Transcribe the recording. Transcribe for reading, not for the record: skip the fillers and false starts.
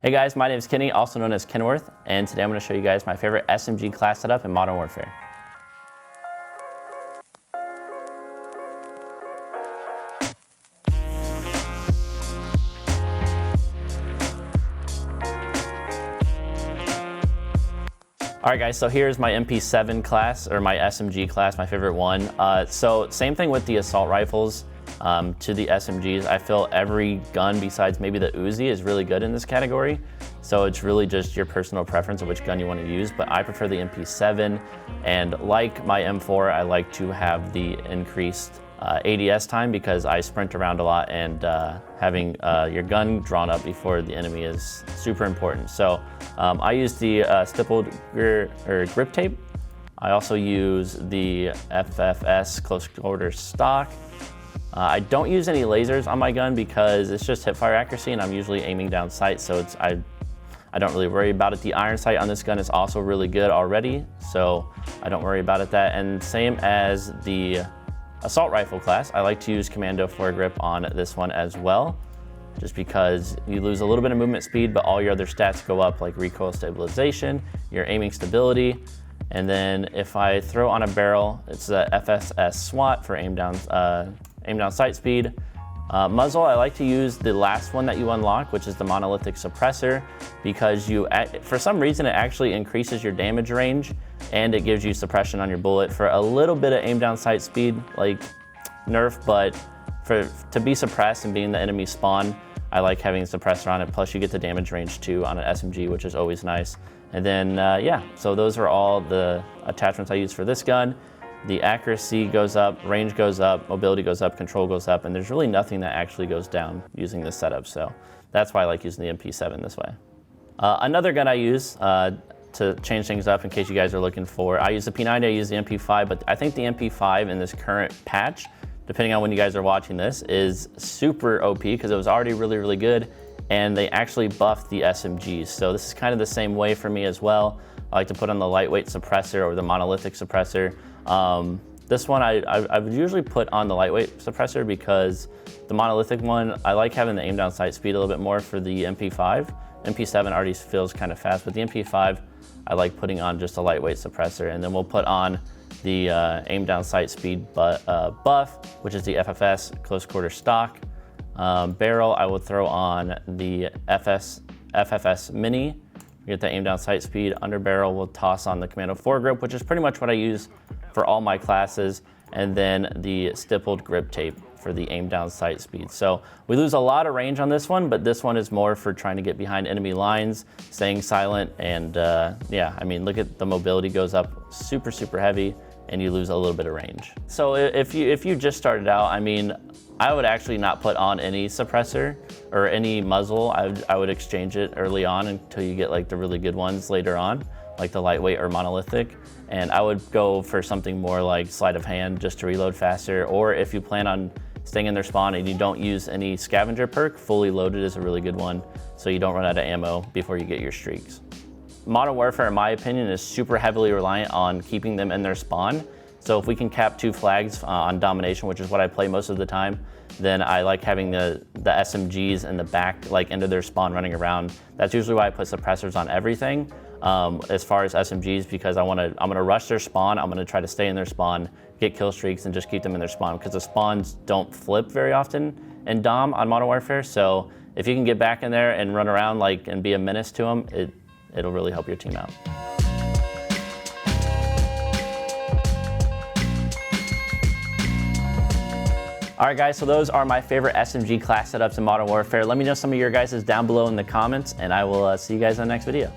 Hey guys, my name is Kenny, also known as Kenworth, and today I'm going to show you guys my favorite SMG class setup in Modern Warfare. Alright guys, so here's my MP7 class, or my SMG class, my favorite one. So same thing with the assault rifles. To the SMGs, I feel every gun besides maybe the Uzi is really good in this category. So it's really just your personal preference of which gun you want to use, but I prefer the MP7, and like my M4, I like to have the increased ADS time because I sprint around a lot, and having your gun drawn up before the enemy is super important. So I use the stippled grip tape. I also use the FFS close quarter stock. I don't use any lasers on my gun because it's just hip fire accuracy, and I'm usually aiming down sight, so I don't really worry about it. The iron sight on this gun is also really good already, so I don't worry about it. And same as the assault rifle class, I like to use commando foregrip on this one as well, just because you lose a little bit of movement speed, but all your other stats go up, like recoil stabilization, your aiming stability. And then if I throw on a barrel, it's the FSS SWAT for aim down sight speed. Muzzle, I like to use the last one that you unlock, which is the monolithic suppressor, because for some reason it actually increases your damage range and it gives you suppression on your bullet for a little bit of aim down sight speed, like nerf, but to be suppressed and being the enemy spawn, I like having a suppressor on it, plus you get the damage range too on an SMG, which is always nice. And then yeah, so those are all the attachments I use for this gun. The accuracy goes up, range goes up, mobility goes up, control goes up, and there's really nothing that actually goes down using this setup. So that's why I like using the MP7 this way. Another gun I use to change things up in case you guys are looking for, I use the P90, I use the MP5, but I think the MP5 in this current patch, depending on when you guys are watching this, is super OP because it was already really, really good, and they actually buffed the SMGs. So this is kind of the same way for me as well. I like to put on the lightweight suppressor or the monolithic suppressor. This one I would usually put on the lightweight suppressor because the monolithic one, I like having the aim down sight speed a little bit more for the MP5. MP7 already feels kind of fast, but the MP5, I like putting on just a lightweight suppressor, and then we'll put on the aim down sight speed buff, which is the FFS close quarter stock. Barrel, I will throw on the FFS mini. Get the aim down sight speed. Under barrel, we'll toss on the commando foregrip, which is pretty much what I use for all my classes, and then the stippled grip tape for the aim down sight speed. So we lose a lot of range on this one, but this one is more for trying to get behind enemy lines, staying silent, and yeah, I mean, look at the mobility goes up super, super heavy, and you lose a little bit of range. So if you just started out, I mean, I would actually not put on any suppressor or any muzzle. I would exchange it early on until you get like the really good ones later on, like the lightweight or monolithic. And I would go for something more like sleight of hand just to reload faster. Or if you plan on staying in their spawn and you don't use any scavenger perk, fully loaded is a really good one, so you don't run out of ammo before you get your streaks. Modern Warfare, in my opinion, is super heavily reliant on keeping them in their spawn. So if we can cap 2 flags on domination, which is what I play most of the time, then I like having the SMGs in the back, like into their spawn running around. That's usually why I put suppressors on everything as far as SMGs, because I'm gonna rush their spawn. I'm gonna try to stay in their spawn, get kill streaks, and just keep them in their spawn, because the spawns don't flip very often in Dom on Modern Warfare. So if you can get back in there and run around and be a menace to them, it'll really help your team out. All right guys, so those are my favorite SMG class setups in Modern Warfare. Let me know some of your guys' down below in the comments, and I will see you guys in the next video.